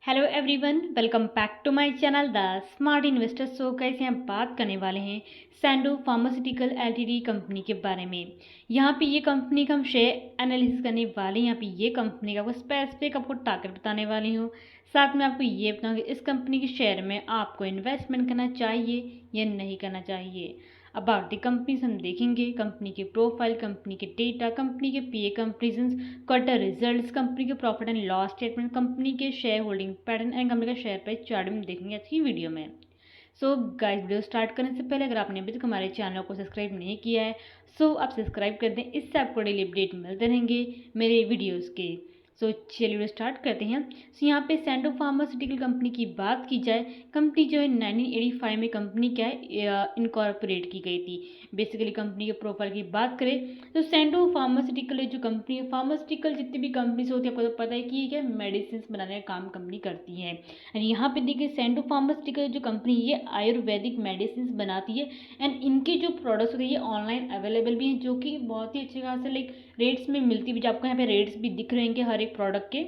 Hello everyone, welcome back to my channel the smart investor. So कैसे हम बात करने वाले हैं सैंडो फार्मास्यूटिकल एलटीडी कंपनी के बारे में। यहाँ पे ये कंपनी का हम शेयर एनालिसिस करने वाले हैं। यहाँ पे ये कंपनी का स्पेसिफिक आपको टारगेट बताने वाली हूँ। साथ में आपको ये बताऊँगी इस कंपनी के शेयर में आपको इन्वेस्टमेंट करना चाहिए या नहीं करना चाहिए। अबाउट द कंपनीज हम देखेंगे कंपनी के प्रोफाइल, कंपनी के डेटा, कंपनी के PE comparison, quarter results, company के profit and loss statement, company के share holding pattern and company का शेयर प्राइस चार्ट में देखेंगे आज की वीडियो में। सो गाइस, वीडियो स्टार्ट करने से पहले अगर आपने अभी तक हमारे चैनल को सब्सक्राइब नहीं किया है सो आप सब्सक्राइब कर दें। इससे आपको डेली अपडेट मिलते रहेंगे मेरे वीडियोज़ के। सो चलिए वीडियो स्टार्ट करते हैं। सो यहाँ पे सैंडो फार्मास्यूटिकल कंपनी की बात की जाए, कंपनी जो है 1985 में कंपनी क्या है इनकॉर्पोरेट की गई थी। बेसिकली कंपनी के प्रोफाइल की बात करें तो सैंडो फार्मास्यूटिकल जो कंपनी है, फार्मास्यूटिकल जितनी भी कंपनीज होती है आपको तो पता है कि ये क्या मेडिसिन बनाने का काम कंपनी करती है। एंड यहाँ पे देखिए सैंडो फार्मास्यूटिकल जो कंपनी ये आयुर्वेदिक मेडिसिन बनाती है एंड इनके जो प्रोडक्ट्स होते हैं ये ऑनलाइन अवेलेबल भी हैं, जो कि बहुत ही अच्छे खासे लाइक रेट्स में मिलती भी। आपको यहाँ पे रेट्स भी दिख रहे हैं हर एक प्रोडक्ट के।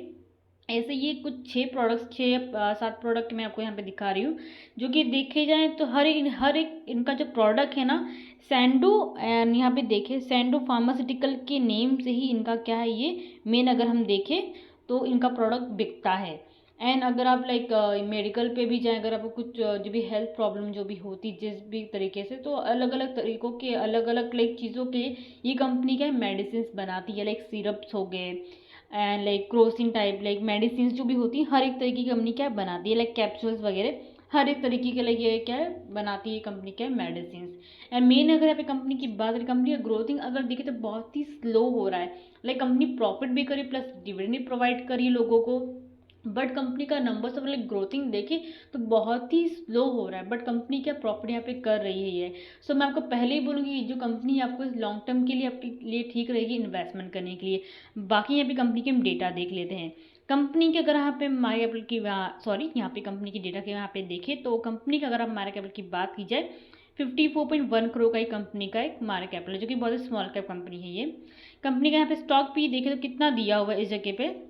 ऐसे ये कुछ 6 प्रोडक्ट मैं आपको यहाँ पे दिखा रही हूँ, जो कि देखे जाएँ तो हर एक इनका जो प्रोडक्ट है ना सैंडो, एंड यहाँ पे देखें सैंडो फार्मास्यूटिकल के नेम से ही इनका क्या है ये मेन अगर हम देखें तो इनका प्रोडक्ट बिकता है। एंड अगर आप लाइक मेडिकल पे भी जाएँ, अगर आपको कुछ जो भी हेल्थ प्रॉब्लम जो भी होती जिस भी तरीके से, तो अलग अलग तरीक़ों के अलग अलग लाइक चीज़ों के ये कंपनी क्या मेडिसिन बनाती है। लाइक सिरप्स हो गए and like Crocin type like medicine जो भी होती है हर एक तरीके की कंपनी क्या बनाती है। लाइक कैप्सूल्स वगैरह हर एक तरीके के लिए ये क्या है बनाती है कंपनी क्या मेडिसिन। एंड मेन अगर यहाँ पे कंपनी की बात करें, कंपनी का ग्रोथिंग अगर देखें तो बहुत ही स्लो हो रहा है। लाइक कंपनी प्रॉफिट भी करी प्लस डिविडेंड भी प्रोवाइड करी लोगों को, बट कंपनी का नंबर्स अगर लाइक ग्रोथिंग देखें तो बहुत ही स्लो हो रहा है। बट कंपनी क्या प्रॉफिट यहाँ पे कर रही है। सो मैं आपको पहले ही बोलूँगी जो कंपनी आपको लॉन्ग टर्म के लिए आपके लिए ठीक रहेगी इन्वेस्टमेंट करने के लिए। बाकी यहाँ पे कंपनी के हम डेटा देख लेते हैं। कंपनी के अगर यहाँ पे मार्केट कैपिटल की यहाँ पे कंपनी की डेटा के यहाँ पे देखें तो कंपनी का अगर आप मार्केट कैपिटल की बात की जाए 54.1 करोड़ का ही कंपनी का एक मार्केट कैपिटल है, जो कि बहुत ही स्मॉल कैप कंपनी है ये। कंपनी का यहाँ पे स्टॉक भी देखें तो कितना दिया हुआ है इस जगह पे,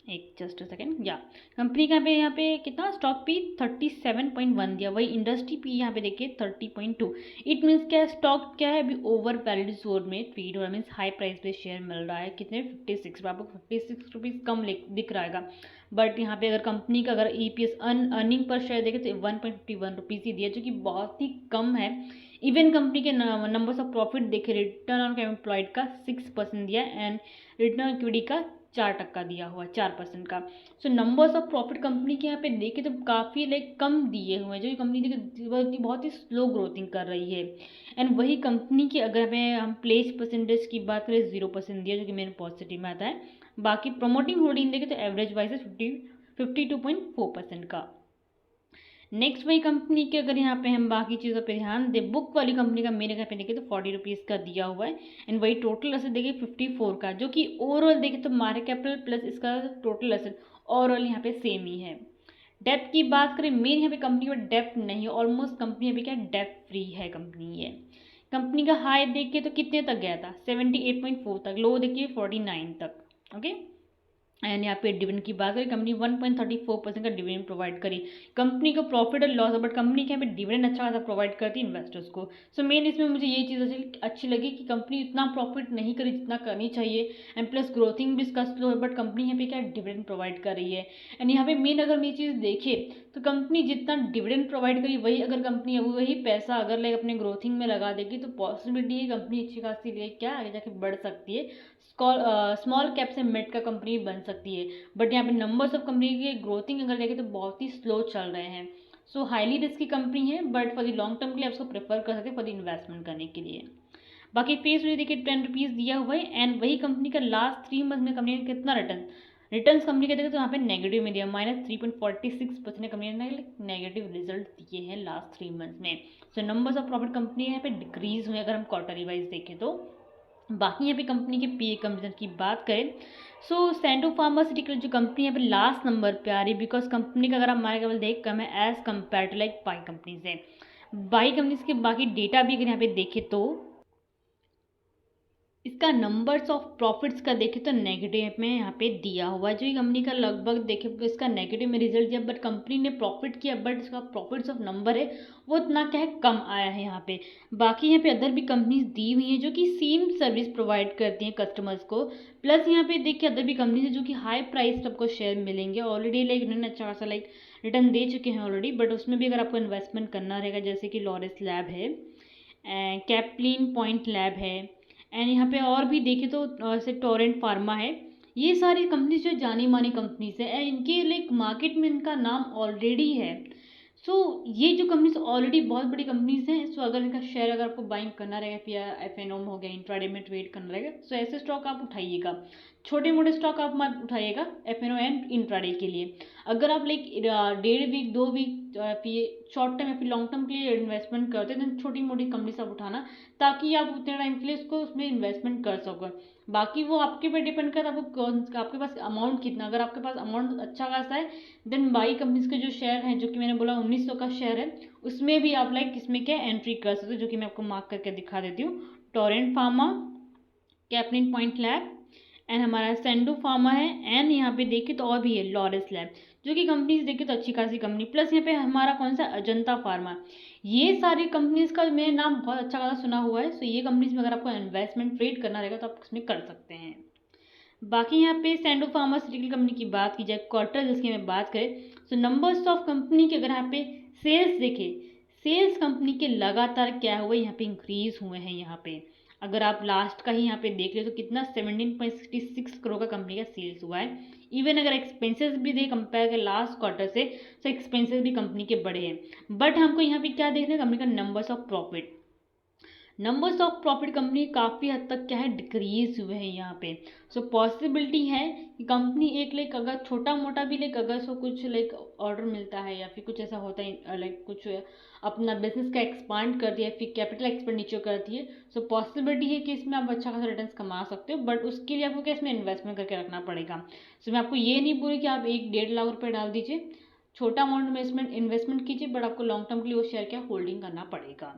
एक जस्ट सेकेंड या कंपनी का यहाँ पे कितना स्टॉक पी 37.1 दिया। वही इंडस्ट्री पी यहाँ पे देखिए 30.2। इट मीन्स क्या स्टॉक क्या है अभी ओवर वैल्यूड जोन में ट्रेड हो रहा है। मीन्स हाई प्राइस पे शेयर मिल रहा है कितने 56 पर, आपको 56 रुपीज़ कम दिख रहा है। बट यहाँ पे अगर कंपनी का अगर EPS अर्निंग पर शेयर देखें तो 1.51 रुपीज़ ही दिया, जो कि बहुत ही कम है। इवन कंपनी के नंबर्स ऑफ प्रॉफिट देखे, रिटर्न ऑन एम्प्लॉयड का 6% दिया एंड रिटर्न ऑन इक्विटी का 4% दिया हुआ 4% का। सो नंबर्स ऑफ प्रॉफिट कंपनी के यहाँ पे देखें तो काफ़ी लाइक कम दिए हुए हैं, जो कि कंपनी देखिए बहुत ही स्लो ग्रोथिंग कर रही है। एंड वही कंपनी की अगर हम प्लेस परसेंटेज की बात करें 0% दिया, जो कि मेरे पॉजिटिव में आता है। बाकी प्रमोटिंग होल्डिंग देखें तो एवरेज वाइज है 52.4% का। नेक्स्ट वही कंपनी के अगर यहाँ पे हम बाकी चीज़ों पे ध्यान दें, बुक वाली कंपनी का मेरे यहाँ पे देखें तो 40 रुपीज़ का दिया हुआ है। एंड वही टोटल एसेट देखिए 54 का, जो कि ओवरऑल देखें तो मार्केट कैपिटल प्लस इसका टोटल एसेट ओवरऑल यहाँ पे सेम ही है। डेप्थ की बात करें, मेन यहाँ पे कंपनी में डेप्थ नहीं है, ऑलमोस्ट कंपनी यहाँ पे क्या डेप्थ फ्री है कंपनी ये। कंपनी का हाई देखिए तो कितने तक गया था 78.4 तक, लो देखिए 49 तक। ओके, एंड यहाँ पे डिविडेंड की बात करें, कंपनी 1.34% का डिविडेंड प्रोवाइड करी। कंपनी को प्रॉफिट और लॉस है बट कंपनी के यहाँ पे डिविडेंड अच्छा खासा प्रोवाइड करती है इन्वेस्टर्स को। सो मेन इसमें मुझे ये चीज़ अच्छी लगी कि कंपनी इतना प्रॉफिट नहीं करी जितना करनी चाहिए। एंड प्लस ग्रोथिंग भी इसका स्लो है, बट कंपनी यहाँ पे क्या डिविडेंड प्रोवाइड कर रही है। एंड यहाँ पे मेन अगर ये चीज़ देखे तो कंपनी जितना डिविडेंड प्रोवाइड करी वही अगर कंपनी वही पैसा अगर लाइक अपने ग्रोथिंग में लगा देगी तो पॉसिबिलिटी है कंपनी अच्छी खासी लिए क्या आगे जाके बढ़ सकती है, स्मॉल कैप से मिड का कंपनी बन सकती है। बट यहाँ पे नंबर्स ऑफ कंपनी की ग्रोथिंग अगर देखें तो बहुत ही स्लो चल रहे हैं। सो हाईली रिस्की कंपनी है, but for the long term के लिए आप उसको प्रेफर कर सकते हैं फॉर द इन्वेस्टमेंट करने के लिए। बाकी फेस वैल्यू देखिए 10 रुपीज़ दिया हुआ है। एंड वही कंपनी का लास्ट 3 मंथ में कंपनी ने कितना रिटर्न कंपनी का देखें तो यहाँ पे नेगेटिव में दिया -3.46% कंपनी ने नेगेटिव रिजल्ट दिए हैं लास्ट 3 मंथ में। सो नंबर्स ऑफ प्रॉफिट कंपनी यहाँ पे डिक्रीज हुए अगर हम क्वार्टरली वाइज देखें तो। बाकी यहाँ पे कंपनी के पीए कंपनी की बात करें सो सैंडो फार्मास्यूटिकल जो कंपनी यहाँ पे लास्ट नंबर पे आ रही है, बिकॉज कंपनी का अगर आप मार्केट कैपिटल देख कम है as compare to like buy companies है। बाई कंपनीज के बाकी डेटा भी अगर यहाँ पे देखें तो इसका नंबर्स ऑफ प्रॉफिट्स का देखें तो नेगेटिव में यहाँ पे दिया हुआ है, जो ये कंपनी का लगभग देखें इसका नेगेटिव में रिजल्ट दिया, बट कंपनी ने प्रॉफिट किया, बट इसका प्रॉफिट्स ऑफ नंबर है वो इतना क्या है कम आया है यहाँ पे। बाकी यहाँ पे अदर भी कंपनीज दी हुई हैं जो कि सेम सर्विस प्रोवाइड करती हैं कस्टमर्स को। प्लस यहाँ पे देखिए अदर भी कंपनीज है जो कि हाई प्राइस आपको शेयर मिलेंगे ऑलरेडी, लाइक उन्होंने अच्छा खासा लाइक रिटर्न दे चुके हैं ऑलरेडी, बट उसमें भी अगर आपको इन्वेस्टमेंट करना रहेगा, जैसे कि लॉरेस लैब है, कैप्लिन पॉइंट लैब है, एंड यहाँ पे और भी देखें तो जैसे टोरेंट फार्मा है, ये सारी कंपनीज जो जानी मानी कंपनीज है एंड इनके लाइक मार्केट में इनका नाम ऑलरेडी है। सो ये जो कंपनीज ऑलरेडी बहुत बड़ी कंपनीज हैं, सो अगर इनका शेयर अगर आपको बाइंग करना रहेगा, फिर एफएनओ हो गया, इंट्राडे में ट्रेड करना रहेगा, सो ऐसे स्टॉक आप उठाइएगा। छोटे मोटे स्टॉक आप मत उठाइएगा एफएनओ एंड इंट्राडे के लिए। अगर आप लाइक 1.5 वीक 2 वीक फिर शॉर्ट टर्म या फिर लॉन्ग टर्म के लिए इन्वेस्टमेंट करते हैं, तो छोटी मोटी कंपनी सब उठाना, ताकि आप उतने टाइम के लिए उसको उसमें इन्वेस्टमेंट कर सको। बाकी वो आपके पे डिपेंड करता है आपको आपके पास अमाउंट कितना, अगर आपके पास अमाउंट अच्छा खासा है देन बाई कंपनीज के जो शेयर हैं, जो कि मैंने बोला 1900 का शेयर है, उसमें भी आप लाइक इसमें क्या एंट्री कर सकते हो, जो कि मैं आपको मार्क करके दिखा देती हूँ। Torrent pharma, Caplin point lab and हमारा सेंडो फार्मा है, एंड यहाँ पे देखें तो और भी है लॉरेस लैब, जो कि कंपनीज देखें तो अच्छी खासी कंपनी। प्लस यहाँ पे हमारा कौन सा अजंता फार्मा, ये सारी कंपनीज का मैंने नाम बहुत अच्छा खासा सुना हुआ है। सो ये कंपनीज में अगर आपको इन्वेस्टमेंट ट्रेड करना रहेगा तो आप इसमें कर सकते हैं। बाकी यहाँ पे सैंडो फार्मास्यूटिकल कंपनी की बात की जाए, क्वार्टर जिसकी मैं बात करें, तो नंबर्स ऑफ कंपनी के अगर यहाँ पे सेल्स देखें, सेल्स कंपनी के लगातार क्या हुए यहाँ पे इंक्रीज हुए हैं। यहाँ पे अगर आप लास्ट का ही यहाँ पे देख ले तो कितना 17.66 करोड़ का कंपनी का सेल्स हुआ है। इवन अगर एक्सपेंसेस भी दे कंपेयर कर लास्ट क्वार्टर से, तो एक्सपेंसेस भी कंपनी के बड़े हैं। बट हमको यहाँ पे क्या देखना है, कंपनी का numbers of profit, numbers of profit company काफ़ी हद तक क्या है डिक्रीज हुए हैं यहाँ पे। सो पॉसिबिलिटी है कि कंपनी एक लाइक अगर छोटा मोटा भी लाइक अगर सो कुछ लाइक ऑर्डर मिलता है या फिर कुछ ऐसा होता है लाइक कुछ अपना बिजनेस का एक्सपांड करती है, फिर कैपिटल एक्सपेंडिचर करती है, सो पॉसिबिलिटी है कि इसमें आप अच्छा खासा रिटर्न कमा सकते हो, बट उसके लिए आपको क्या इसमें इन्वेस्टमेंट करके रखना पड़ेगा। सो मैं आपको ये नहीं बोली कि आप 1-1.5 लाख रुपये डाल दीजिए, छोटा अमाउंट इन्वेस्टमेंट कीजिए, बट आपको लॉन्ग टर्म के लिए वो शेयर क्या होल्डिंग करना पड़ेगा।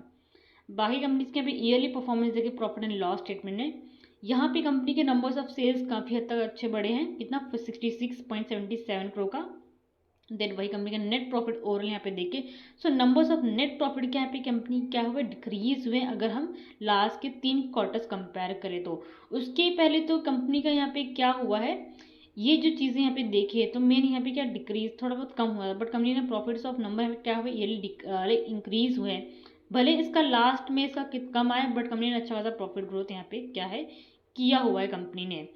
बाकी कंपनीज के अभी ईयरली परफॉर्मेंस देखिए प्रॉफिट एंड लॉस स्टेटमेंट में, यहाँ पे कंपनी के नंबर्स ऑफ सेल्स काफ़ी हद तक अच्छे बड़े हैं, कितना 66.77 करोड़ का। देन वही कंपनी का नेट प्रॉफिट ओवरऑल यहाँ पे देखिए, सो नंबर्स ऑफ नेट प्रॉफिट क्या यहाँ पे कंपनी क्या हुआ डिक्रीज हुए अगर हम लास्ट के 3 क्वार्टर्स कंपेयर करें तो। उसके पहले तो कंपनी का यहाँ पे क्या हुआ है, ये जो चीज़ें यहाँ पे देखिए तो मेन यहाँ पे क्या डिक्रीज थोड़ा बहुत कम हुआ है, बट कंपनी ने प्रॉफिट्स ऑफ नंबर क्या हुआ ईयरली इंक्रीज हुए हैं। भले इसका लास्ट में इसका कम आया, बट कंपनी ने अच्छा खासा प्रॉफिट ग्रोथ यहाँ पे क्या है किया हुआ है कंपनी ने।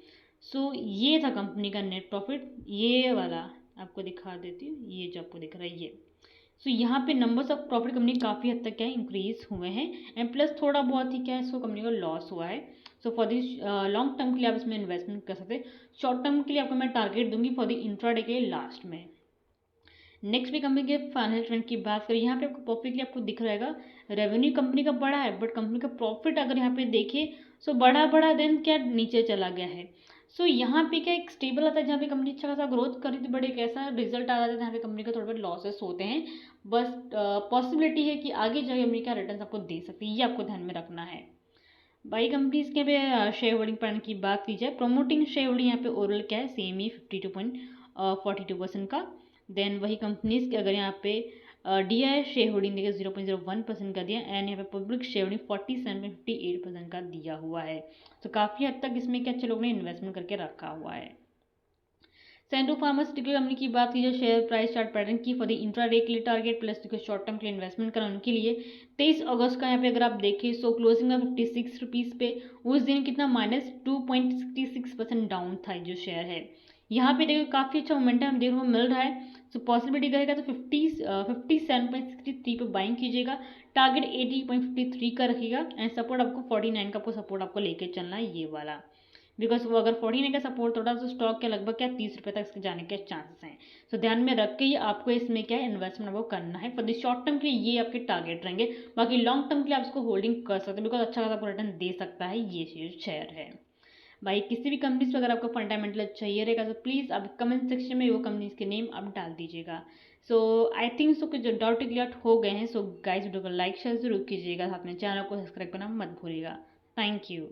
सो ये था कंपनी का नेट प्रॉफिट, ये वाला आपको दिखा देती हूँ, ये जो आपको दिख रहा है ये। सो यहाँ पे नंबर्स ऑफ प्रॉफिट कंपनी काफ़ी हद तक क्या है इंक्रीज हुए हैं, एंड प्लस थोड़ा बहुत ही क्या है इसको कंपनी को लॉस हुआ है। So for this long term के लिए आप इसमें इन्वेस्टमेंट कर सकते हैं, शॉर्ट टर्म के लिए आपको मैं टारगेट दूंगी फॉर द इंट्राडे के लास्ट में। नेक्स्ट भी कंपनी के फाइनेंशियल ट्रेंड की बात करें, यहाँ पे आपको प्रॉफिट आपको दिख रहेगा, रेवेन्यू कंपनी का बड़ा है, बट कंपनी का प्रॉफिट अगर यहाँ पे देखिए सो बड़ा देन क्या नीचे चला गया है। सो यहाँ पे क्या एक स्टेबल आता है, जहाँ पे कंपनी अच्छा खासा ग्रोथ करी थी, बट एक ऐसा रिजल्ट आ जाता है जहाँ पे कंपनी का थोड़ा बहुत लॉसेस होते हैं। बस पॉसिबिलिटी है कि आगे जाके कंपनी का रिटर्न आपको दे सकती है, ये आपको ध्यान में रखना है। बाई कंपनीज के पे शेयर होल्डिंग पैटर्न की बात की जाए, प्रमोटिंग शेयर होल्डिंग यहाँ पे ओरल क्या है सेम ही 52.42% का। देन वही कंपनीज के अगर यहाँ पे DI शेयर होल्डिंग देखिए 0.01% का दिया, एंड यहाँ पे पब्लिक शेयर होल्डिंग 47.58% का दिया हुआ है। तो काफ़ी हद तक इसमें क्या अच्छे लोगों ने इन्वेस्टमेंट करके रखा हुआ है। सैंडो फार्मास्यूटिकल कंपनी की बात की जाए, शेयर प्राइस चार्ट पैटर्न की फॉर द इंट्राडे के लिए टारगेट प्लस शॉर्ट टर्म के लिए इन्वेस्टमेंट करा उनके लिए 23 अगस्त का यहाँ पे अगर आप देखें सो क्लोजिंग का 56 रुपीज़ पे, उस दिन कितना -2.66% डाउन था जो शेयर है। यहाँ पे देखो काफ़ी अच्छा मोमेंटम हम देखने को मिल रहा है। सो पॉसिबिलिटी रहेगा तो 57.63 पे बाइंग कीजिएगा, टारगेट 80.53 का रखिएगा, एंड सपोर्ट आपको 49 का सपोर्ट आपको लेके चलना है ये वाला, बिकॉज वो अगर 49 का सपोर्ट थोड़ा तो स्टॉक के लगभग क्या 30 रुपये तक इसके जाने के चांसेस हैं। सो ध्यान में रख के ही आपको इसमें क्या है इन्वेस्टमेंट आपको करना है। फॉर द शॉर्ट टर्म के लिए ये आपके टारगेट रहेंगे, बाकी लॉन्ग टर्म के लिए आप इसको होल्डिंग कर सकते हैं, बिकॉज अच्छा खासा आपको रिटर्न दे सकता है ये शेयर है। भाई किसी भी कंपनीज पर अगर आपको फंडामेंटल चाहिए रहेगा तो प्लीज़ आप कमेंट सेक्शन में वो कंपनीज के नेम आप डाल दीजिएगा। सो आई थिंक सो कुछ डाउट क्लियर हो गए हैं। सो गाइस वीडियो को लाइक शेयर जरूर कीजिएगा, साथ में चैनल को सब्सक्राइब करना मत भूलिएगा। Thank you.